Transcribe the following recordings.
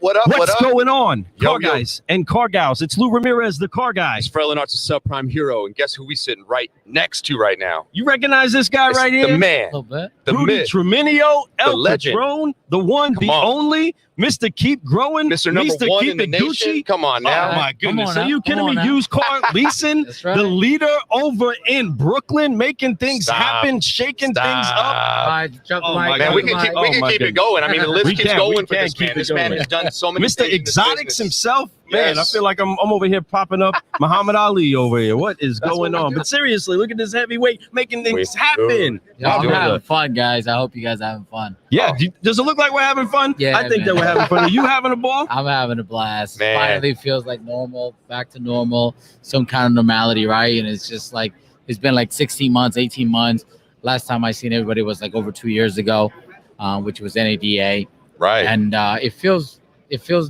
up? What's going on? Car guys and car gals. It's Lou Ramirez, the car guy. It's Frail and Arts, a subprime hero. And guess who we sitting right next to right now? You recognize this guy right here? The man. A little bit. The Rudy myth. Treminio, El legend. Patronn, the one, the only, Mr. Keep Growing, Mr. Number One Keep in the nation. Gucci. Come on now. Oh, my goodness. Come on Are you kidding me? now. Used car leasing, That's right. the leader over in Brooklyn, making things happen, shaking things up. Man, we can keep it going. I mean, the list keeps going for this man. This man has done so many Mr. things in this Exotics business. himself. Man, I feel like I'm over here popping up Muhammad Ali over here. What is going on? But seriously, look at this heavyweight making things happen. Yeah, I'm having fun, guys. I hope you guys are having fun. Yeah, does it look like we're having fun? Yeah, I think man. that we're having fun. Are you having a ball? I'm having a blast. Man. Finally feels like normal, back to normal, some kind of normality, right? And it's just like, it's been like 16 months, 18 months. Last time I seen everybody was like over 2 years ago, which was NADA. Right. And it feels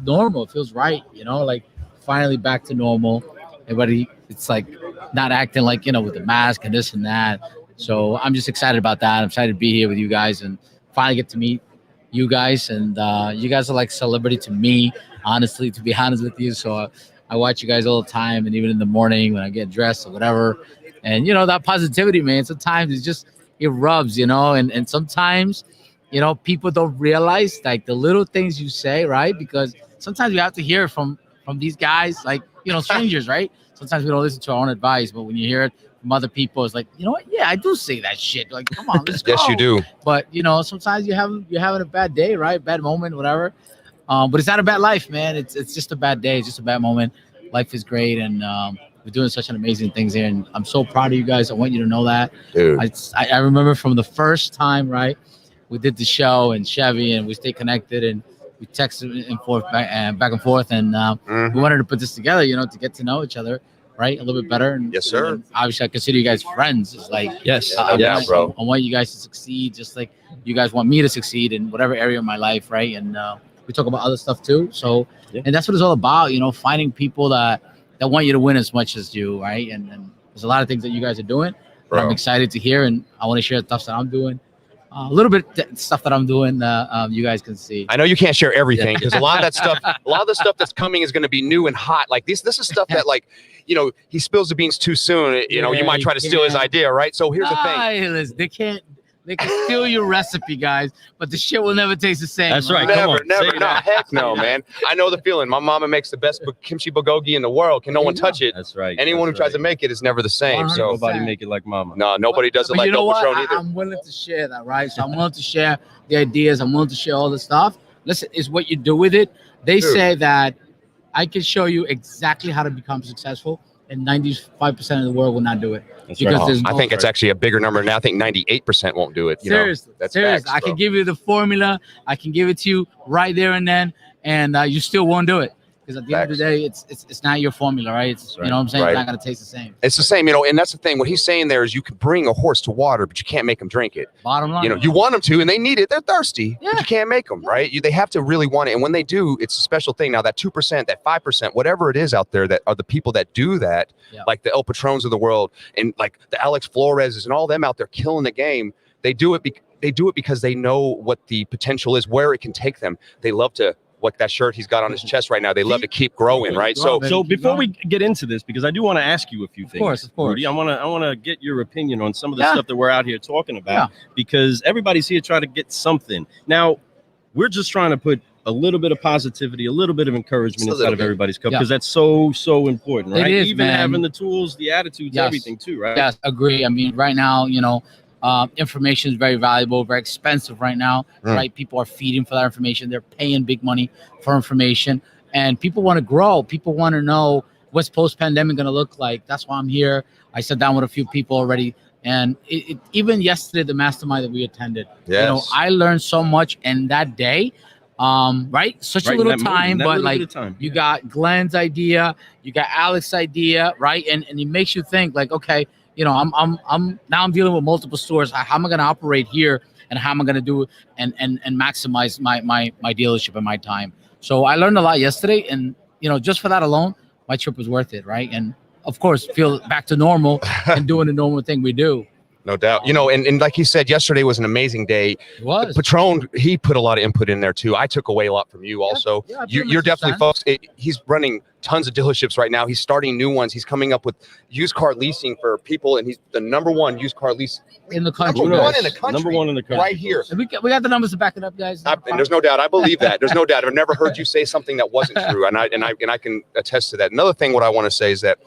normal. It feels right, you know, like finally back to normal. Everybody, it's like not acting like, you know, with the mask and this and that. So I'm just excited about that. I'm excited to be here with you guys and finally get to meet you guys. And you guys are like celebrity to me, honestly, to be honest with you. So I watch you guys all the time, and even in the morning when I get dressed or whatever. And, you know, that positivity, man, sometimes it's just, it rubs, you know, and sometimes, you know, people don't realize like the little things you say, right? Because sometimes we have to hear from these guys, like, you know, strangers, right? Sometimes we don't listen to our own advice, but when you hear it from other people, it's like, you know what? Yeah, I do say that shit. Like, come on, let's go. Yes, you do. But, you know, sometimes you're having a bad day, right? Bad moment, whatever. But it's not a bad life, man. It's just a bad day. It's just a bad moment. Life is great, and we're doing such an amazing things here, and I'm so proud of you guys. I want you to know that. Dude. I remember from the first time, right? We did the show and Chevy, and we stayed connected, and we texted and forth back and forth, and we wanted to put this together, you know, to get to know each other, right, a little bit better. And, Yes, sir. and obviously, I consider you guys friends. It's like, Yes. Bro. I want you guys to succeed, just like you guys want me to succeed in whatever area of my life, right? And we talk about other stuff too. So, and that's what it's all about, you know, finding people that want you to win as much as you, right? And there's a lot of things that you guys are doing. I'm excited to hear, and I want to share the stuff that I'm doing. A little bit stuff that I'm doing, you guys can see. I know you can't share everything because a lot of that stuff, a lot of the stuff that's coming is going to be new and hot. Like this is stuff that, like, you know, he spills the beans too soon. You know, you might try to steal his idea, right? So here's the thing. They can steal your recipe, guys, but the shit will never taste the same. That's right. Never. No, heck no, man. I know the feeling. My mama makes the best kimchi bulgogi in the world. Can no one touch it? That's right. Anyone who tries to make it is never the same. 100%. So Nobody make it like mama. no, nobody does it But like you know El Patronn what? either. I'm willing to share that, right? So I'm willing to share the ideas. I'm willing to share all the stuff. Listen, it's what you do with it. They say that I can show you exactly how to become successful, and 95% of the world will not do it. That's because right. there's I no think it's actually a bigger number now. I think 98% won't do it. You seriously. know? That's Seriously. facts, I can bro. give you the formula. I can give it to you right there and then, and you still won't do it. Because at the end of the day, it's not your formula, right? It's, you know what I'm saying? Right. It's not going to taste the same. It's the same, you know, and that's the thing. What he's saying there is you can bring a horse to water, but you can't make him drink it. Bottom line. You know, you want them to, and they need it. They're thirsty, Yeah. but you can't make them, right? They have to really want it. And when they do, it's a special thing. Now, that 2%, that 5%, whatever it is out there that are the people that do that, like the El Patrons of the world and like the Alex Floreses and all them out there killing the game, they do it because they know what the potential is, where it can take them. They love to, like that shirt he's got on his chest right now, they love to keep growing, right? So before we get into this, because I do want to ask you a few things. Of course. Rudy, I want to get your opinion on some of the stuff that we're out here talking about, because everybody's here trying to get something. Now, we're just trying to put a little bit of positivity, a little bit of encouragement inside of everybody's cup, because that's so important, right? It is, even man. having the tools, the attitudes, everything too, right? Yes, agree. I mean, right now, you know, information is very valuable, very expensive right now, right? People are feeding for that information. They're paying big money for information, and people want to grow. People want to know what's post-pandemic going to look like. That's why I'm here. I sat down with a few people already, and even yesterday, the mastermind that we attended, you know, I learned so much in that day. Right? Such a little time, but like you got Glenn's idea, you got Alex's idea, right? And it makes you think like, okay, you know, I'm dealing with multiple stores. How am I going to operate here, and how am I going to do and maximize my dealership and my time? So I learned a lot yesterday, and you know, just for that alone, my trip was worth it, right? And of course, feel back to normal and doing the normal thing we do. No doubt. You know, and like he said, yesterday was an amazing day. It was. Patronn, he put a lot of input in there too. I took away a lot from you also. Yeah, You're definitely, folks, he's running tons of dealerships right now. He's starting new ones. He's coming up with used car leasing for people, and he's the #1 used car lease in the country. #1 in the country. #1 in the country. Right here. We got the numbers to back it up, guys. And there's no doubt. I believe that. There's no doubt. I've never heard you say something that wasn't true, and I can attest to that. Another thing, what I want to say is that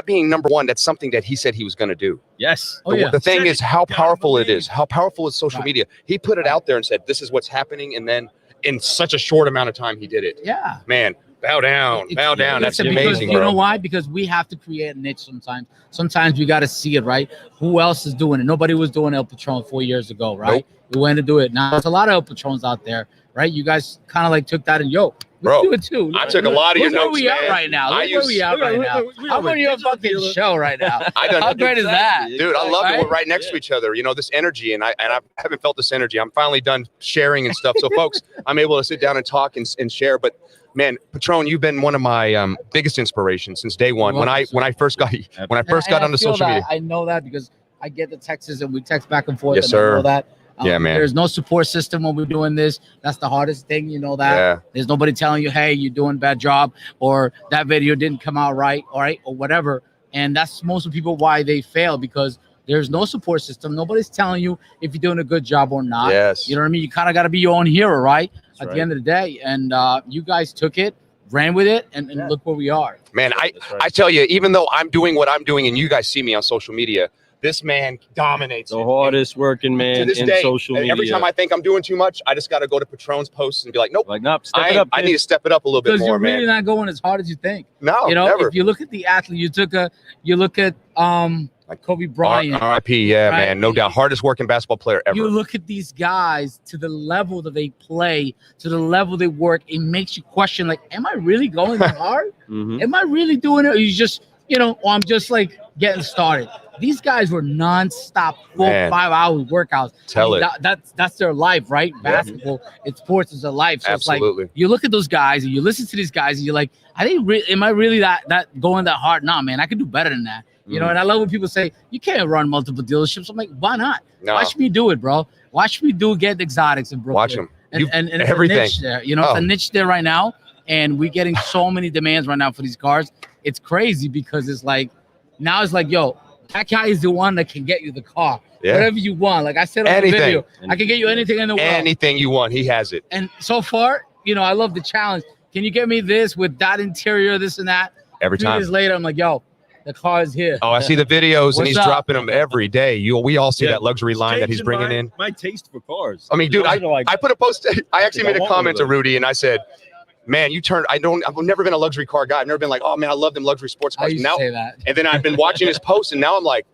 being #1, that's something that he said he was going to do. Yes. The thing is how powerful it is. How powerful is social media? He put it out there and said, "This is what's happening," and then in such a short amount of time, he did it. Yeah. Man. Bow down. That's because, amazing, you bro. know why? Because we have to create a niche sometimes. Sometimes we got to see it, right? Who else is doing it? Nobody was doing El Patronn 4 years ago, right? Nope. We went to do it. Now there's a lot of El Patrons out there, right? You guys kind of like took that and we bro, do it too. I took a lot of your notes, where we at right now. Look where we at right now. I'm on your fucking show right now. How great is that? Dude, I love it. We're right next to each other. You know, this energy, and I haven't felt this energy. I'm finally done sharing and stuff. So, folks, I'm able to sit down and talk and share. But man, Patronn, you've been one of my biggest inspirations since day one. When I first got onto social media. I know that because I get the texts and we text back and forth. Yes, sir. I know that. Yeah, man. There's no support system when we're doing this. That's the hardest thing, you know that. Yeah. There's nobody telling you, hey, you're doing a bad job, or that video didn't come out right, all right, or whatever. And that's most of the people why they fail, because there's no support system. Nobody's telling you if you're doing a good job or not. Yes. You know what I mean? You kind of got to be your own hero, right? That's the end of the day. And you guys took it, ran with it, and look where we are. Man, I tell you, even though I'm doing what I'm doing and you guys see me on social media, this man dominates. The hardest working man to this in day, social media. Every time I think I'm doing too much, I just got to go to Patronn's posts and be like, nope. Like, nope, step it up. I need to step it up a little bit more, because you're really man. not going as hard as you think. No, you know, never. if you look at the athlete, you look at like Kobe Bryant. R.I.P. Yeah, right? man, no doubt, hardest working basketball player ever. You look at these guys, to the level that they play, to the level they work. It makes you question, like, am I really going that hard? Am I really doing it? Or you just, or I'm just like getting started. These guys were nonstop 4 or 5 hour workawts. That's their life, right? Basketball, it's sports, is a life. So Absolutely. It's like you look at those guys and you listen to these guys and you're like, am I really that going that hard? Nah, man, I could do better than that. You know, and I love when people say you can't run multiple dealerships. I'm like, why not? No. Watch me do it, bro. Watch me get exotics in Brooklyn. Watch them. And everything. It's a niche there. It's a niche there right now, and we're getting so many demands right now for these cars. It's crazy because it's like now it's like, yo, that guy is the one that can get you the car. Yeah. Whatever you want. Like I said on the video, I can get you anything in the world. Anything you want, he has it. And so far, I love the challenge. Can you get me this with that interior, this and that? Every 2 time. years later, I'm like, yo, the car is here. Oh, I see the videos, and he's dropping them every day. We all see that luxury line that he's bringing in. My taste for cars. I mean, dude, I put a post. I actually made a comment to Rudy, and I said, man, I've never been a luxury car guy. I've never been like, oh man, I love them luxury sports cars. I used to say that. And then I've been watching his posts, and now I'm like,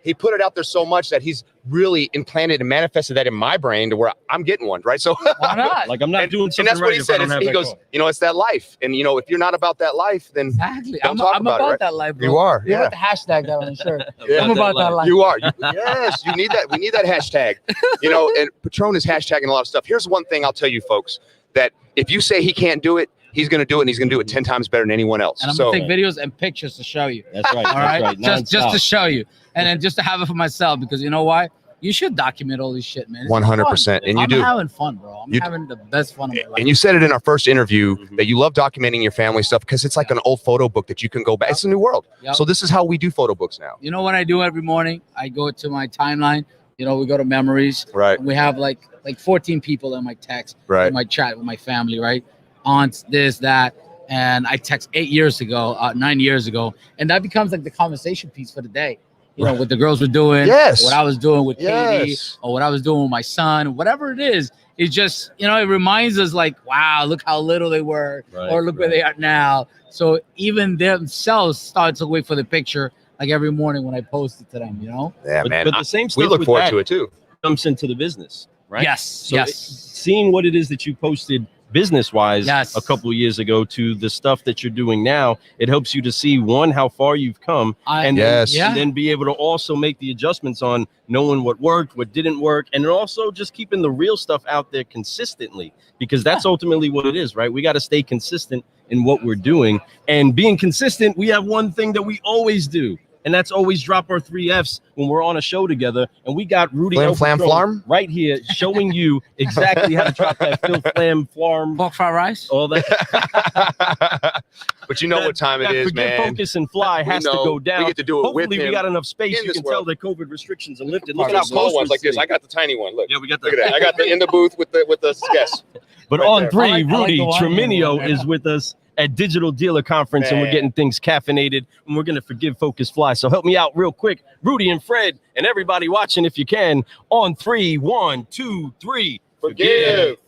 he put it out there so much that he's really implanted and manifested that in my brain to where I'm getting one, right? So why not? Like I'm not doing something. And that's right what he said. He goes, it's that life. And if you're not about that life, then exactly. I'm about that life, bro. You are. You have to hashtag that on the shirt. Yeah. I'm about that life. You are. Yes, you need that. We need that hashtag. And Patronn is hashtagging a lot of stuff. Here's one thing I'll tell you folks, that if you say he can't do it, he's going to do it, and he's going to do it 10 times better than anyone else. And I'm going to take videos and pictures to show you. That's right. All right. That's just to show you. And then just to have it for myself, because you know why? You should document all this shit, man. 100%. And you do. I'm having fun, bro. I'm having the best fun of my life. And you said it in our first interview that you love documenting your family stuff because it's like an old photo book that you can go back. It's a new world. So this is how we do photo books now. You know what I do every morning? I go to my timeline. We go to memories. Right. And we have like 14 people in my text. Right. In my chat with my family, right? Aunts, this, that. And I text 9 years ago. And that becomes like the conversation piece for the day. What the girls were doing, what I was doing with Katie, or what I was doing with my son, whatever it is. It's just, it reminds us like, wow, look how little they were, or look where they are now. So even themselves start to wait for the picture, like every morning when I post it to them, Yeah, man. But the same stuff we look forward to it too. Jumps into the business, right? Yes, so seeing what it is that you posted business-wise a couple of years ago to the stuff that you're doing now, it helps you to see, one, how far you've come, and then be able to also make the adjustments on knowing what worked, what didn't work, and also just keeping the real stuff out there consistently, because that's ultimately what it is, right? We got to stay consistent in what we're doing, and being consistent, we have one thing that we always do. and that's always drop our 3Fs when we're on a show together. And we got Rudy Flam, flam, flarm right here showing you exactly how to drop that flam, flarm, pork fried rice, all that. But you know what time it is, Forget man. Focus and Fly has to go down. We get to do it Hopefully with him. We got enough space. You can tell that COVID restrictions are lifted. Look at how small close ones like this. sitting. I got the tiny one. Look. Yeah, we got Look at that. I got the in the booth with the guests. But right on there. three, I like Rudy the one Treminio here. is with us at Digital Dealer Conference, and we're Man. getting things caffeinated, and we're going to forgive Focus Fly. So help me out real quick, Rudy and Fred, and everybody watching if you can. On 3, 1, 2, 3. Forgive.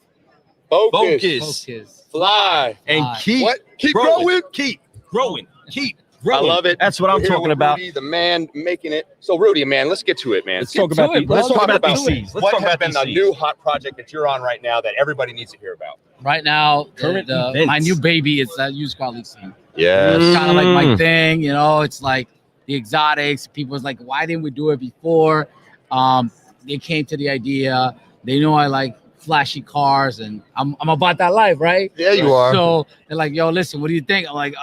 Focus. Fly. And keep What? Keep growing. growing. Keep growing. Keep I growing. love it. That's what I'm We're here talking with about. Rudy, the man making it. So Rudy, man, let's get to it, man. Let's talk about to it, bro. let's talk Let's about talk these C's. Let's What talk has about been these the C's. new hot project that you're on right now that everybody needs to hear about? Right now, Current events. my new baby is that used car leasing. Yes. It's kind of like my thing, you know. It's like the exotics. People was like, why didn't we do it before? They came to the idea. They know I like flashy cars, and I'm about that life, right? Yeah, you are. So they're like, yo, listen, what do you think? I'm like,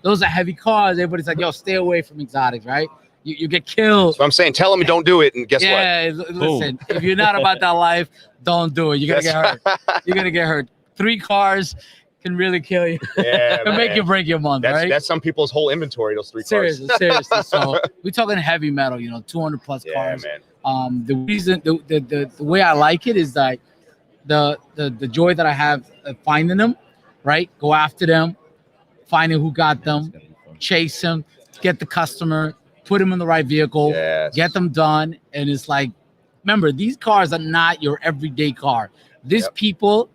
those are heavy cars. Everybody's like, yo, stay away from exotics, right? You get killed. So I'm saying, tell them don't do it, and guess what? Yeah, listen, if you're not about that life, don't do it. You're gonna get hurt. You're gonna get hurt. 3 cars can really kill you. Yeah, Can make man. you break your month, That's right? that's some people's whole inventory. Those 3 cars. Seriously. So we're talking heavy metal, 200 plus Yeah, cars. man. The reason, the way I like it is that the joy that I have of finding them, right? Go after them, finding who got them, chase them, get the customer, put them in the right vehicle, Yes. get them done. And it's like, remember, these cars are not your everyday car. These people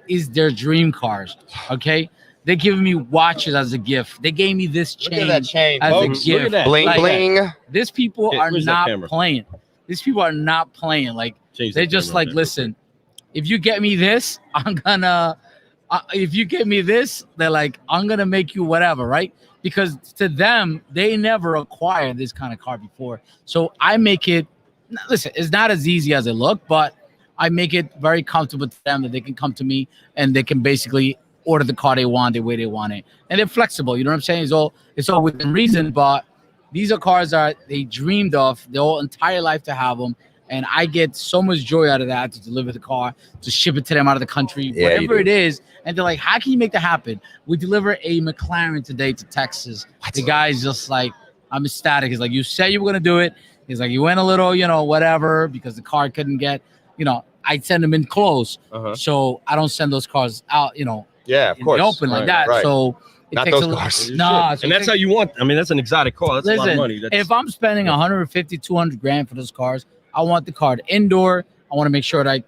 is their dream cars. Okay. They're giving me watches as a gift. They gave me this Look chain, at that chain, as folks. a gift. Look at that. Bling Like, bling. These people Hey, are where's that not camera? playing. These people are not playing. Like, Change they that just camera like, up there. listen, if you get me this, I'm gonna, if you get me this, they're like, I'm gonna make you whatever, right? Because to them, they never acquired this kind of car before. So I make it, listen, it's not as easy as it looked, but I make it very comfortable to them that they can come to me and they can basically order the car they want, the way they want it. And they're flexible, you know what I'm saying? It's all within reason, but these are cars that they dreamed of their whole entire life to have them. And I get so much joy out of that, to deliver the car, to ship it to them out of the country, Yeah, whatever it is. And they're like, how can you make that happen? We deliver a McLaren today to Texas. The guy's just like, I'm ecstatic. He's like, you said you were going to do it. He's like, you went a little, whatever, because the car couldn't get, I'd send them in close. So I don't send those cars out, Yeah, of in course. the open like that. right. So it Not takes those a cars. Nah, so And that's how you want. I mean, that's an exotic car. That's a lot of Listen, money. That's, if I'm spending 150, 200 grand for those cars, I want the car indoor. I want to make sure that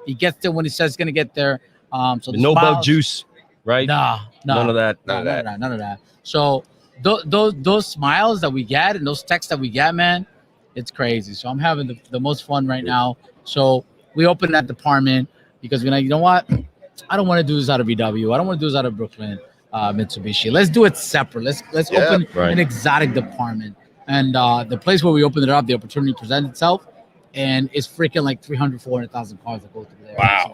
he gets there when he says he's gonna get there. So the no bug smiles- juice, right? Nah, None of that. None of that. None of that. So those smiles that we get and those texts that we get, man, it's crazy. So I'm having the most fun right now. So we opened that department because we're like, you know what? I don't want to do this out of VW. I don't want to do this out of Brooklyn, Mitsubishi. Let's do it separate. Let's Yeah, open right. an exotic department. And the place where we opened it up, the opportunity presented itself, and it's freaking like 300, 400,000 cars that go through there. Wow.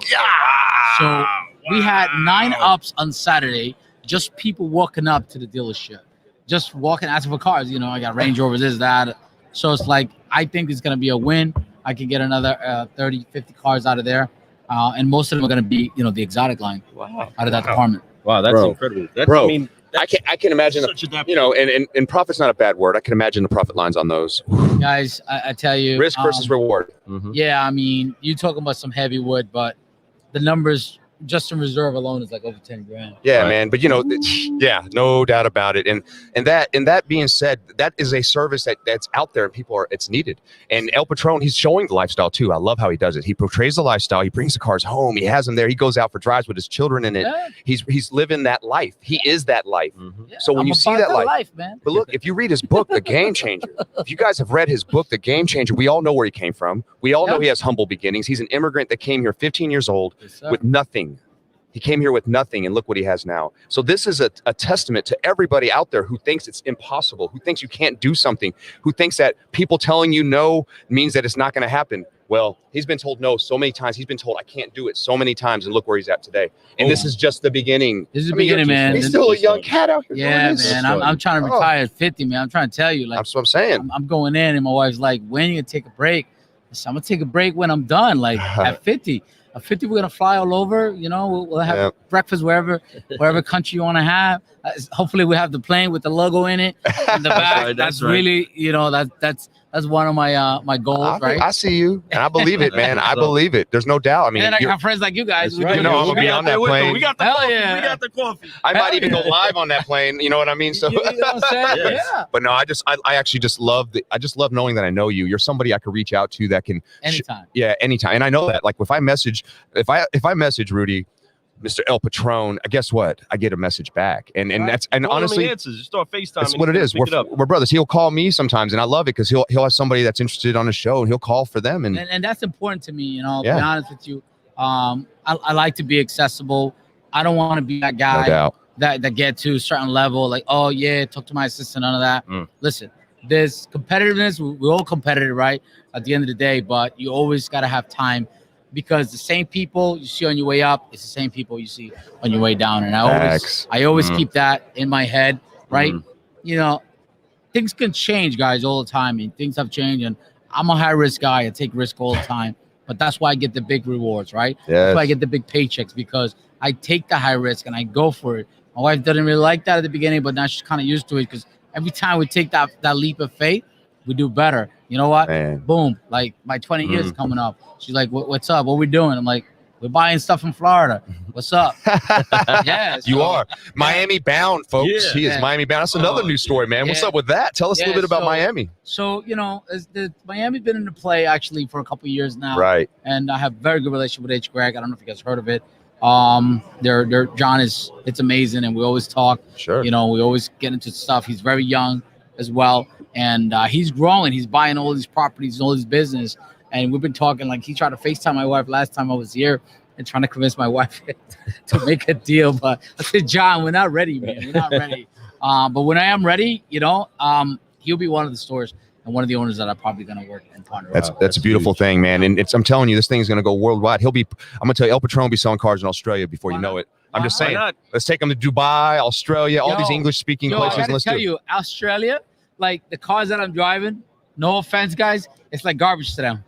So we had 9 ups on Saturday, just people walking up to the dealership, just walking, asking for cars. I got Range Rovers, this, that. So it's like, I think it's going to be a win. I can get another 30, 50 cars out of there. And most of them are going to be, the exotic line out of that department. Wow, that's Bro. incredible. That's, Bro, I mean, I can imagine, such a and profit's not a bad word. I can imagine the profit lines on those. Guys, I tell you. Risk versus reward. Yeah, I mean, you talking about some heavy wood, but the numbers just in reserve alone is like over 10 grand. Yeah, Right. man. But yeah, no doubt about it. And that being said, that is a service that's out there and it's needed. And El Patronn, he's showing the lifestyle too. I love how he does it. He portrays the lifestyle. He brings the cars home. He has them there. He goes out for drives with his children in it. Yeah. He's living that life. He is that life. Yeah, So when I'm you a see part that of life, man. but look, if you read his book, The Game Changer, if you guys have read his book, The Game Changer, we all know where he came from. We all know he has humble beginnings. He's an immigrant that came here 15 years old Yes, sir. with nothing. He came here with nothing, and look what he has now. So this is a testament to everybody out there who thinks it's impossible, who thinks you can't do something, who thinks that people telling you no means that it's not going to happen. Well, he's been told no so many times. He's been told I can't do it so many times, and look where he's at today. And this is just the beginning. This is the beginning, man. He's still a young cat out here. Yeah, man. I'm trying to retire at 50, man. I'm trying to tell you, like, that's what I'm saying. I'm going in, and my wife's like, "When are you gonna take a break?" I said, "I'm gonna take a break when I'm done." Like at 50. At 50, we're gonna fly all over. You know, we'll have breakfast wherever country you want to have. Hopefully, we have the plane with the logo in it in the back. That's really, you know, that's one of my goals, right? I see you, and I believe it, man. I believe it. There's no doubt. I mean, and I got friends like you guys. Right. You know, I'm gonna be on that plane. We got the coffee. We got the coffee. I might even go live on that plane. You know what I mean? So, you know what I'm saying? Yeah. But no, I actually just love knowing that I know you. You're somebody I could reach out to that can anytime. Anytime. And I know that, like, if I message Rudy, Mr. El Patronn, guess what? I get a message back, and honestly, answers. Just start FaceTime. That's what it is. We're brothers. He'll call me sometimes, and I love it because he'll have somebody that's interested on the show, and he'll call for them, and that's important to me. You know, to be honest with you, I like to be accessible. I don't want to be that guy that get to a certain level, like, oh yeah, talk to my assistant, none of that. Listen, there's competitiveness. We're all competitive, right? At the end of the day, but you always got to have time. Because the same people you see on your way up, it's the same people you see on your way down. And I always keep that in my head, right? You know, things can change, guys, all the time. And things have changed. And I'm a high-risk guy. I take risk all the time. But that's why I get the big rewards, right? That's why I get the big paychecks, because I take the high risk and I go for it. My wife didn't really like that at the beginning, but now she's kind of used to it, because every time we take that leap of faith, we do better. You know what? Man. Boom. Like my 20 years coming up. She's like, what's up? What we doing? I'm like, we're buying stuff in Florida. What's up? You are Miami bound, folks. He is Miami bound. That's another new story, man. What's up with that? Tell us a little bit about Miami. So, you know, Miami's been in the play actually for a couple of years now. Right. And I have a very good relationship with H. Greg. I don't know if you guys heard of it. John it's amazing, and we always talk. Sure. You know, we always get into stuff. He's very young as well. And he's growing. He's buying all these properties, all this business. And we've been talking, like, he tried to FaceTime my wife last time I was here and trying to convince my wife to make a deal. But I said, John, we're not ready, man. We're not ready. But when I am ready, you know, he'll be one of the stores and one of the owners that I'm probably going to work and partner with. That's a beautiful thing, man. And I'm telling you, this thing is going to go worldwide. I'm going to tell you, El Patronn will be selling cars in Australia before you know it. I'm just saying, let's take them to Dubai, Australia, all these English-speaking places. I got to tell you, Australia, like the cars that I'm driving, no offense, guys, it's like garbage to them.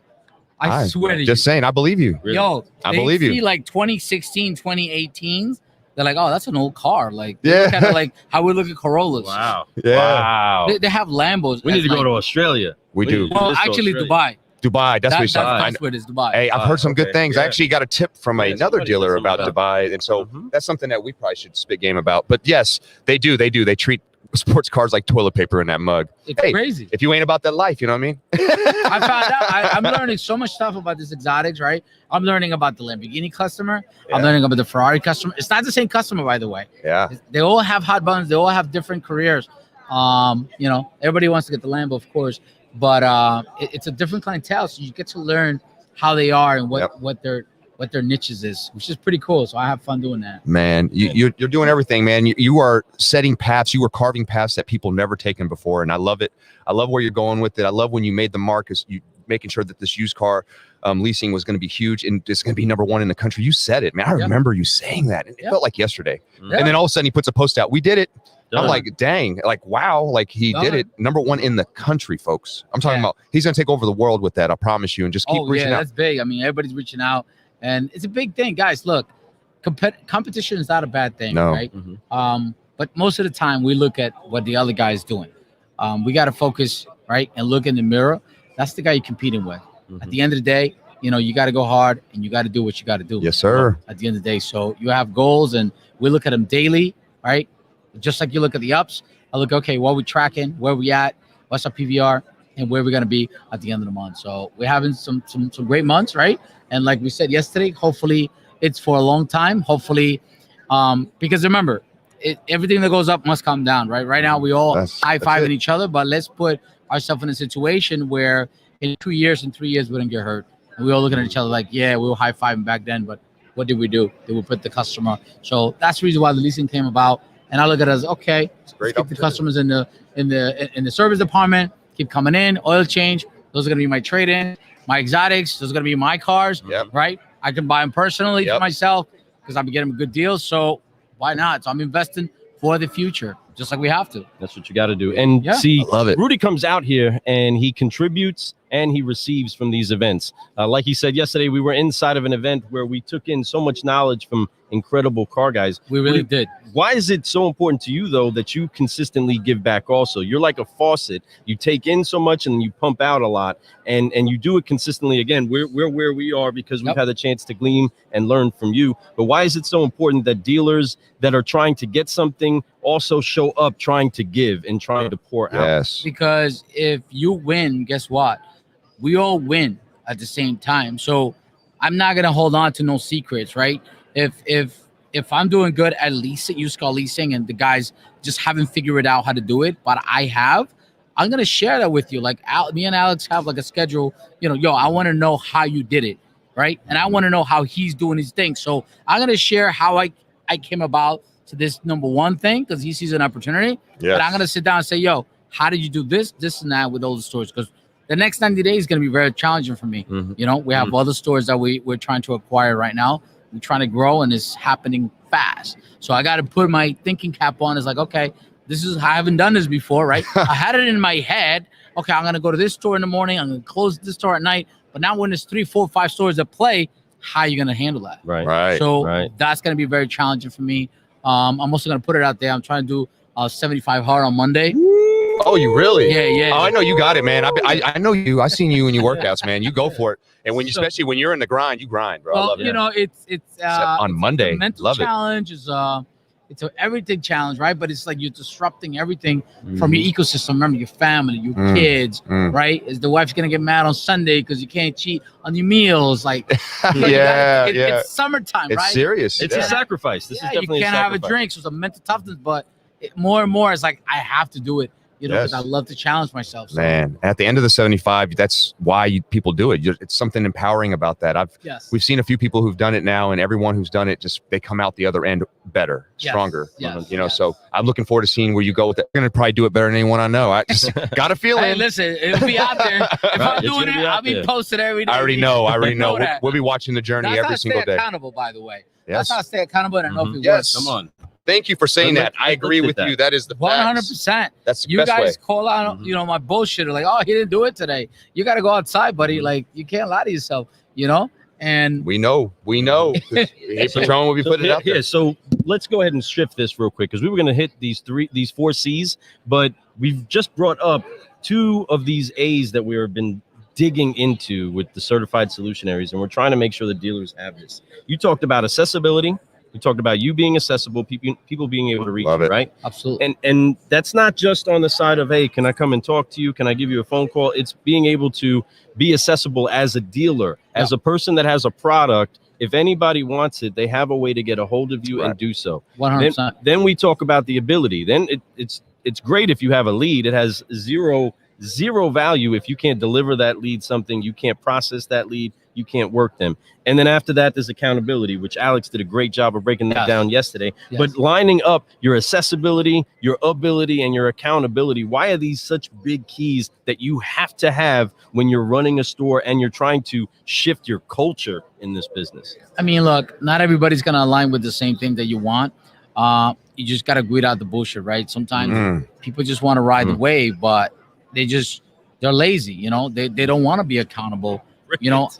I swear to you. Just saying, I believe you. Really? Yo, I believe you. See like 2016, 2018s. They're like, oh, that's an old car. Like, kind of like how we look at Corollas. Wow. Yeah. Wow. They have Lambos. We need to go to Australia. We do. Well, actually, Dubai. That's where it is, Dubai. Hey, I've heard some good things. I actually got a tip from another dealer about Dubai. And so that's something that we probably should spit game about. But yes, they do. They treat sports cars like toilet paper in that mug. It's crazy. If you ain't about that life, you know what I mean? I found out. I'm learning so much stuff about these exotics, right? I'm learning about the Lamborghini customer. I'm learning about the Ferrari customer. It's not the same customer, by the way. Yeah. They all have hot buttons. They all have different careers. You know, everybody wants to get the Lambo, of course, but it's a different clientele. So you get to learn how they are and what their niches is, which is pretty cool. So I have fun doing that. Man, you're doing everything, man. You are setting paths. You are carving paths that people never taken before, and I love it. I love where you're going with it. I love when you made the mark, is you making sure that this used car leasing was going to be huge and it's going to be number one in the country. You said it, man. I remember you saying that. It felt like yesterday. And then all of a sudden he puts a post out. We did it. I'm like, dang, like, wow, like he did it. Number one in the country, folks. I'm talking about he's going to take over the world with that. I promise you. And just keep reaching out. That's big. I mean, everybody's reaching out. And it's a big thing, guys. Look, competition is not a bad thing, right? But most of the time, we look at what the other guy is doing. We got to focus, right, and look in the mirror. That's the guy you're competing with. At the end of the day, you know, you got to go hard and you got to do what you got to do. Yes, sir. At the end of the day, so you have goals, and we look at them daily, right? Just like you look at the ups, I look, okay, what we tracking, where we at, what's our PVR, and where we're gonna be at the end of the month. So we're having some great months, right? And like we said yesterday, hopefully it's for a long time. Hopefully, because remember, everything that goes up must come down, right? Right now we all high-fiving each other, but let's put ourselves in a situation where in 2 years and 3 years we don't get hurt. And we all looking at each other like, yeah, we were high-fiving back then, but what did we do? Did we put the customer? So that's the reason why the leasing came about. And I look at it as, okay, let's keep the customers in the service department, keep coming in, oil change. Those are going to be my trade-in, my exotics. Those are going to be my cars, right? I can buy them personally for myself because I'm getting good deals. So why not? So I'm investing for the future, just like we have to. That's what you got to do. And see, I love it. Rudy comes out here and he contributes and he receives from these events. Like he said yesterday, we were inside of an event where we took in so much knowledge from incredible car guys. We really did. Why is it so important to you, though, that you consistently give back also? You're like a faucet. You take in so much and you pump out a lot, and you do it consistently. Again, we're where we are because we've had the chance to glean and learn from you. But why is it so important that dealers that are trying to get something also show up trying to give and trying to pour out? Yes. Because if you win, guess what? We all win at the same time. So I'm not gonna hold on to no secrets, right? If I'm doing good at leasing, used car leasing, and the guys just haven't figured out how to do it, but I have, I'm gonna share that with you. Like me and Alex have like a schedule. You know, I want to know how you did it, right? And I want to know how he's doing his thing. So I'm gonna share how I came about to this number one thing because he sees an opportunity. But I'm gonna sit down and say, yo, how did you do this, and that with all the stores? Because the next 90 days is gonna be very challenging for me. You know, we have other stores that we're trying to acquire right now. We're trying to grow, and it's happening fast. So I got to put my thinking cap on. It's like, okay, I haven't done this before, right? I had it in my head. Okay, I'm gonna go to this store in the morning. I'm gonna close this store at night. But now when there's 3, 4, 5 stores that play, how are you gonna handle that? Right. So that's gonna be very challenging for me. I'm also gonna put it out there. I'm trying to do 75 hard on Monday. Oh, you really? Yeah. Oh, I know you got it, man. I know you. I seen you in your workouts, man. You go for it. And when especially when you're in the grind, you grind, bro. Well, I love it. You know, it's on Monday. The mental challenge is it's an everything challenge, right? But it's like you're disrupting everything from your ecosystem. Remember, your family, your kids, right? Is the wife's gonna get mad on Sunday because you can't cheat on your meals? Like, it's summertime, right? It's serious. It's a sacrifice. This is definitely you can't a have a drink. So it's a mental toughness, but more and more, it's like I have to do it. You know, because I love to challenge myself. So. Man, at the end of the 75, that's why people do it. It's something empowering about that. We've seen a few people who've done it now, and everyone who's done it, they come out the other end better, stronger. You know, so I'm looking forward to seeing where you go with that. You're going to probably do it better than anyone I know. I just got a feeling. Hey, listen, it'll be out there. If I'm doing it, I'll be posted every day. I already know. We'll be watching the journey every single day. That's how I stay accountable, by the way. That's how I stay accountable, and I know if it works. Come on. Thank you for saying that. I agree with you. That is the 100%. That's the you best guys way. Call out, my bullshit. Like, oh, he didn't do it today. You got to go outside, buddy. Like, you can't lie to yourself, And we know. Hey, Patronn will be putting it out there. Yeah. So let's go ahead and shift this real quick because we were going to hit these 4 C's, but we've just brought up 2 of these A's that we've been digging into with the certified solutionaries, and we're trying to make sure the dealers have this. You talked about accessibility. We talked about you being accessible, people being able to reach you, right? Absolutely. And that's not just on the side of, hey, can I come and talk to you? Can I give you a phone call? It's being able to be accessible as a dealer, as a person that has a product. If anybody wants it, they have a way to get a hold of you and do so. 100%. Then we talk about the ability. Then it's great if you have a lead. It has zero value if you can't deliver that lead something, you can't process that lead, you can't work them. And then after that, there's accountability, which Alex did a great job of breaking that down yesterday. But lining up your accessibility, your ability, and your accountability, why are these such big keys that you have to have when you're running a store and you're trying to shift your culture in this business? I mean, look, not everybody's going to align with the same thing that you want. You just got to weed out the bullshit, right? Sometimes people just want to ride the wave, but they're lazy, they don't want to be accountable.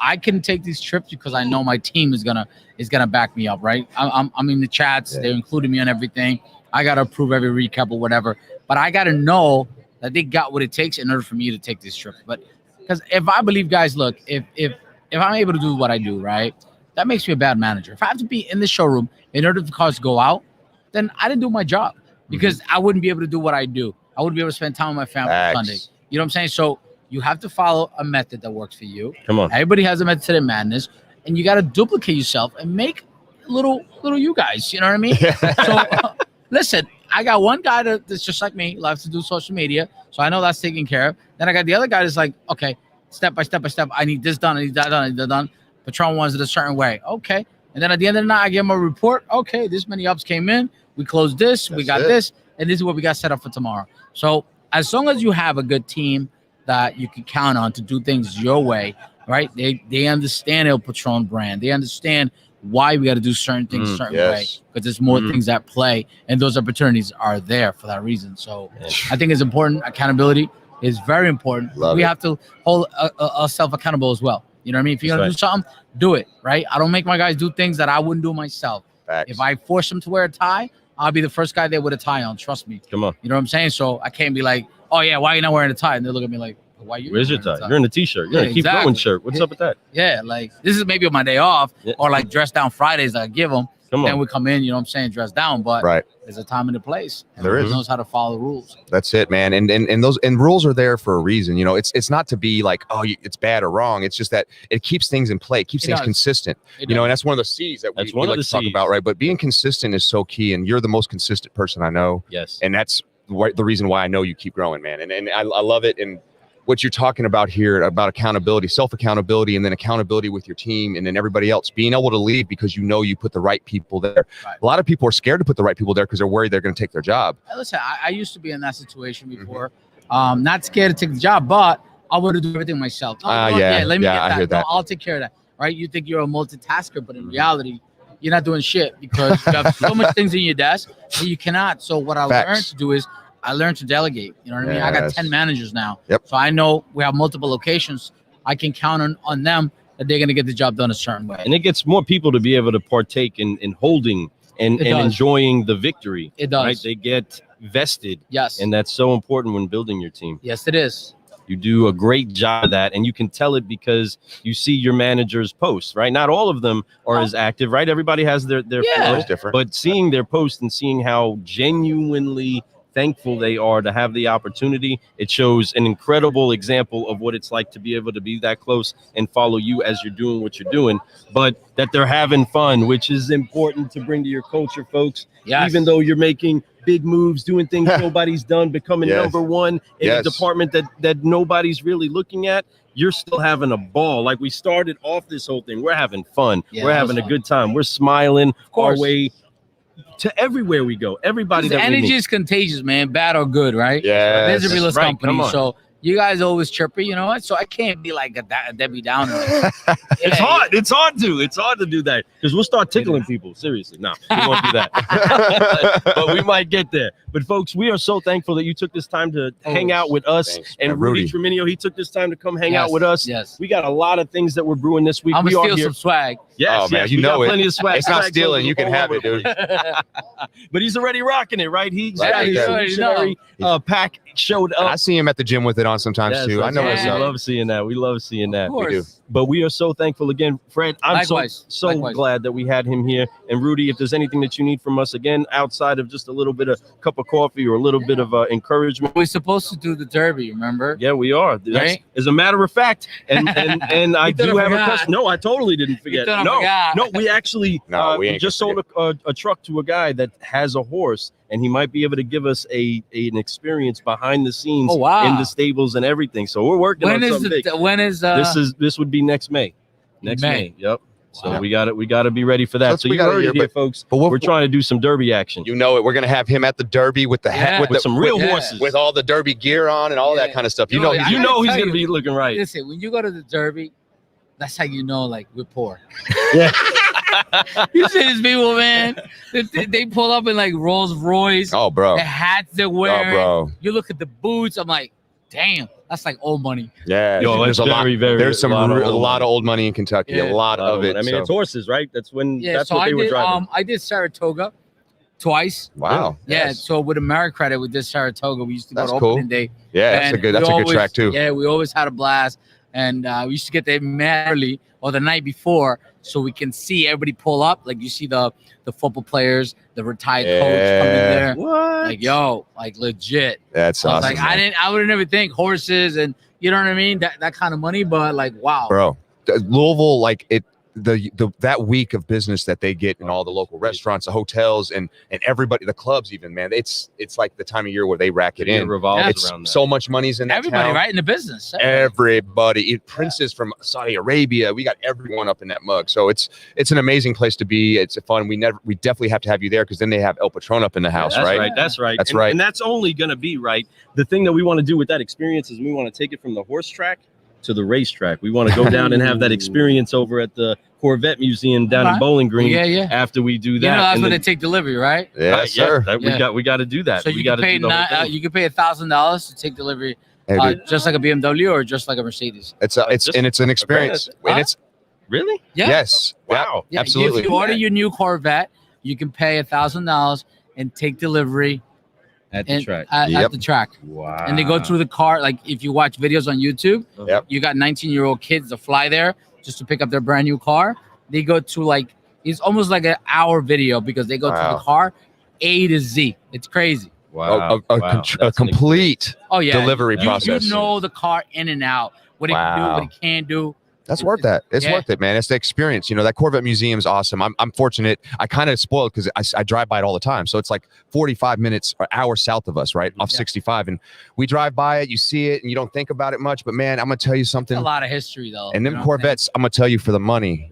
I can take these trips because I know my team is gonna back me up, right? I'm in the chats, they're including me on everything. I gotta approve every recap or whatever, but I gotta know that they got what it takes in order for me to take this trip. But because if I believe, guys, look, if I'm able to do what I do, right, that makes me a bad manager. If I have to be in the showroom in order for cars to go out, then I didn't do my job because I wouldn't be able to do what I do. I wouldn't be able to spend time with my family on Sunday. You know what I'm saying? So you have to follow a method that works for you. Come on. Everybody has a method to their madness, and you got to duplicate yourself and make little you guys. You know what I mean? So listen, I got one guy that's just like me, loves to do social media, so I know that's taken care of. Then I got the other guy that's like, okay, step by step. I need this done. I need that done. I need that done. Patronn wants it a certain way. Okay, And then at the end of the night, I give them a report. Okay, this many ups came in. We closed this. We got this. And this is what we got set up for tomorrow. So as long as you have a good team that you can count on to do things your way, right? They understand El Patronn brand. They understand why we got to do certain things a certain way, because there's more things at play, and those opportunities are there for that reason. So I think it's important. Accountability is very important. We have to hold ourselves accountable as well. You know what I mean? If you're going to do something, do it, right? I don't make my guys do things that I wouldn't do myself. Facts. If I force them to wear a tie, I'll be the first guy there with a tie on. Trust me. Come on. You know what I'm saying? So I can't be like, oh, yeah, why are you not wearing a tie? And they look at me like, why you? Where's your tie? You're in a t-shirt. You're in a keep going shirt. What's up with that? Yeah, like this is maybe on my day off or like dress down Fridays that I give them. Then we come in, you know what I'm saying, dress down. But there's a time and a place. There is. Knows how to follow the rules. That's it, man. And those rules are there for a reason. You know, it's not to be like, oh, it's bad or wrong. It's just that it keeps things in play. It keeps things consistent. You know, and that's one of the C's that we like to talk about, right? But being consistent is so key. And you're the most consistent person I know. Yes. And that's the reason why I know you keep growing, man. And I love it. And what you're talking about here about accountability, self-accountability, and then accountability with your team and then everybody else, being able to lead because you know you put the right people there. Right. A lot of people are scared to put the right people there because they're worried they're going to take their job. Listen, I used to be in that situation before. Not scared to take the job, but I would do everything myself. Let me get that. I hear that. I'll take care of that. Right? You think you're a multitasker, but in reality, you're not doing shit because you have so much things in your desk that you cannot. So what I learned to do is I learned to delegate. You know what I mean? I got 10 managers now. So I know we have multiple locations. I can count on them that they're going to get the job done a certain way. And it gets more people to be able to partake in holding and enjoying the victory. It does. Right? They get vested. Yes. And that's so important when building your team. Yes, it is. You do a great job of that, and you can tell it because you see your manager's posts, right? Not all of them are as active, right? Everybody has their flow, different. But seeing their posts and seeing how genuinely thankful they are to have the opportunity, it shows an incredible example of what it's like to be able to be that close and follow you as you're doing what you're doing, but that they're having fun, which is important to bring to your culture, folks. Even though you're making big moves, doing things nobody's done, becoming number one in a department that nobody's really looking at, you're still having a ball. Like we started off this whole thing, we're having fun. We're having a good time. We're smiling our way to everywhere we go. Everybody that energy is contagious, man, bad or good, right? Yeah, there's a realist company, so you guys always chirpy, you know what? So I can't be like a Debbie Downer. It's hard. It's hard to do that because we'll start tickling people. Seriously, no, we won't do that. But we might get there. But folks, we are so thankful that you took this time to hang out with us. Thanks, and Rudy Treminio, he took this time to come hang out with us. Yes, we got a lot of things that we're brewing this week. I'm gonna steal some swag. Yes, man, you know got plenty of swag. It's not stealing. You can have it, dude. But he's already rocking it, right? He's got his missionary pack showed up. I see him at the gym with it on sometimes too. I know what's up. We love seeing that. We love seeing that. We do. But we are so thankful again, Fred. I'm so glad that we had him here. And Rudy, if there's anything that you need from us again, outside of just a little bit of cup of coffee or a little bit of encouragement. We're supposed to do the derby, remember? Yeah, we are. Right? As a matter of fact, and I do have a question. No, I totally didn't forget. No, we actually we just sold a truck to a guy that has a horse, and he might be able to give us an experience behind the scenes in the stables and everything. So we're working on something big. When is this would be next May. Next May. Yep. So we got to be ready for that. So you heard it here, folks. But we're trying to do some derby action. You know it. We're gonna have him at the derby with the hat, with some real horses, with all the derby gear on and all that kind of stuff. You know he's gonna be looking right. Listen, when you go to the derby, that's how you know like we're poor. Yeah. You see these people, man. They pull up in like Rolls Royce. Oh, bro. The hats they're wearing. Oh, bro. You look at the boots. I'm like, damn, that's like old money. Yeah. There's a lot of old money in Kentucky. A lot of it. I mean, it's horses, right? That's when. That's what they were driving. I did Saratoga twice. Wow. Yeah. So with AmeriCredit, we did Saratoga. We used to go to opening day. Yeah, that's a good track too. Yeah, we always had a blast, and we used to get there early or the night before, so we can see everybody pull up. Like you see the football players, the retired coach coming there. What? Like like legit. That's awesome. Like I would never think horses and you know what I mean, that kind of money, but like wow, bro. Louisville, like that week of business that they get in all the local restaurants, the hotels, and everybody, the clubs, even, man, it's like the time of year where they rack it in. It's around so much money's in that everybody, town. right, in the business. Everybody, princes from Saudi Arabia, we got everyone up in that mug. So it's an amazing place to be. It's fun. We definitely have to have you there, because then they have El Patronn up in the house, right? That's right. And that's only gonna be right. The thing that we want to do with that experience is we want to take it from the horse track to the racetrack. We want to go down and have that experience over at the Corvette Museum down in Bowling Green. After we do that, that's when they take delivery, right? Yes, sir. We got to do that. So you can pay $1,000 to take delivery, just like a BMW or just like a Mercedes. It's an experience. And it's really yes. Wow. Yeah, absolutely. If you order your new Corvette, you can pay $1,000 and take delivery at the track. At the track. Wow. And they go through the car. Like if you watch videos on YouTube, you got 19-year-old kids that fly there just to pick up their brand new car. They go to it's almost like an hour video, because they go through the car A to Z. It's crazy. Wow. A complete delivery process. You know the car in and out, what it can do, what it can't do. That's worth that. It's worth it, man. It's the experience. That Corvette Museum is awesome. I'm fortunate. I kind of spoiled because I drive by it all the time. So it's like 45 minutes or hour south of us, right? Off 65. And we drive by it, you see it, and you don't think about it much. But man, I'm going to tell you something. It's a lot of history, though. And them Corvettes, I'm going to tell you, for the money.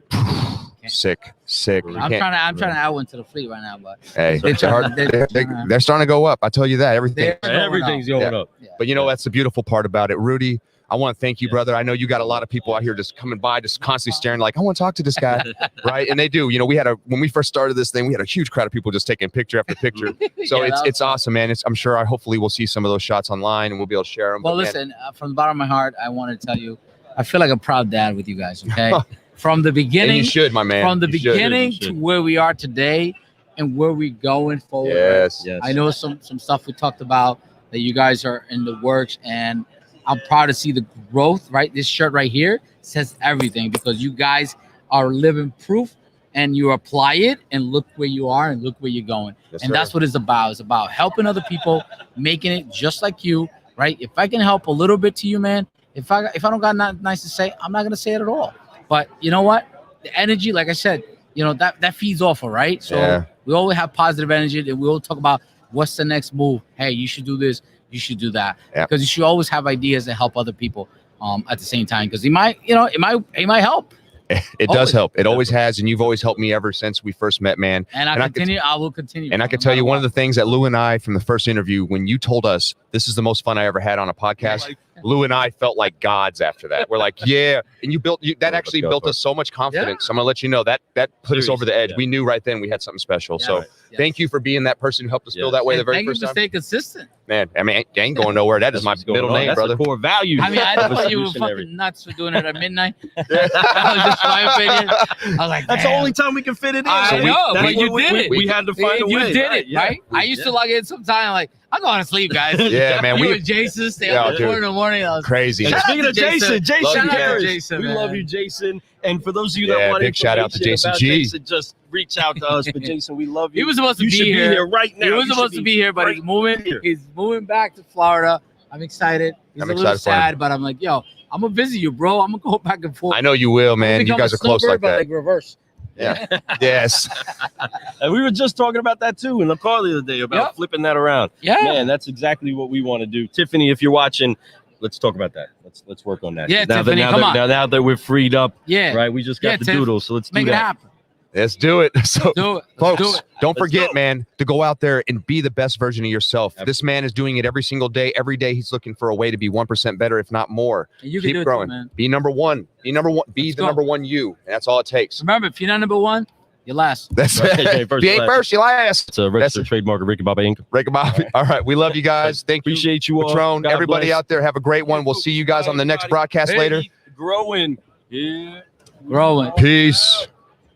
Sick. I'm trying to add one to the fleet right now, but hey, they're starting to go up. I tell you that. Everything's going up. Yeah. But that's the beautiful part about it. Rudy, I want to thank you, brother. I know you got a lot of people out here just coming by, just constantly staring like, I want to talk to this guy, right? And they do. When we first started this thing, we had a huge crowd of people just taking picture after picture. So it's awesome, man. I'm sure hopefully we'll see some of those shots online and we'll be able to share them. Well, listen, from the bottom of my heart, I want to tell you, I feel like a proud dad with you guys, okay? From the beginning. And you should, my man. From the beginning to where we are today and where we're going forward. Yes. I know some stuff we talked about that you guys are in the works, and I'm proud to see the growth, right? This shirt right here says everything, because you guys are living proof, and you apply it, and look where you are and look where you're going. Yes, and that's what it's about. It's about helping other people, making it just like you, right? If I can help a little bit to you, man, if I don't got nothing nice to say, I'm not going to say it at all. But you know what? The energy, like I said, that feeds off, right? So we always have positive energy, and we all talk about what's the next move. Hey, you should do this. You should do that, because you should always have ideas that help other people at the same time, because it might help. It does help. It always has, and you've always helped me ever since we first met, man. And I will continue. And I can tell you one of the things that Lou and I, from the first interview, when you told us this is the most fun I ever had on a podcast, Lou and I felt like gods after that. We're like, yeah. And that actually built us so much confidence. I'm going to let you know that put us over the edge. We knew right then we had something special. So thank you for being that person who helped us feel that way the very first time. Thank you for staying consistent. Man, I mean, I ain't going nowhere. That is my middle name, That's brother. The core value. I mean, I thought you were fucking nuts for doing it at midnight. That was just my opinion. I was like, that's the only time we can fit it in. I know, but you did it. We had to find a way. You did it, right? I used to log in sometime like, I'm going to sleep, guys. Yeah, man. We and Jason stay up at 4 in the morning. Crazy. And speaking of Jason Harris, we love you, Jason. And for those of you that want big shout out to Jason G. Just reach out to us. But Jason, we love you. He was supposed to be here right now. He was supposed to be here, but he's moving back to Florida. I'm excited. He's a little sad, but I'm like, yo, I'm gonna visit you, bro. I'm gonna go back and forth. I know you will, man. You guys are close like that. Like reverse. Yeah. Yes. And we were just talking about that too in the car the other day about flipping that around. Yeah. Man, that's exactly what we want to do. Tiffany, if you're watching, let's talk about that. Let's work on that. Yeah, Tiffany, come on. Now that we're freed up, yeah, right? We just got the doodle, so let's make do that. It happen. Let's do it. So, folks, don't forget, go. man, to go out there and be the best version of yourself. Absolutely. This man is doing it every single day. Every day he's looking for a way to be 1% better, if not more. You Keep growing. Too, man. Be number one. Be number one. Be the number one you. And that's all it takes. Remember, if you're not number one, you're last. That's it. If you ain't first, you're last. It's a registered trademark of Ricky Bobby Inc. Ricky Bobby. All right. We love you guys. Thank you. Appreciate you all. Patronn, everybody out there, have a great one. We'll see you guys on the next broadcast later. Growing. Yeah. Growing. Peace.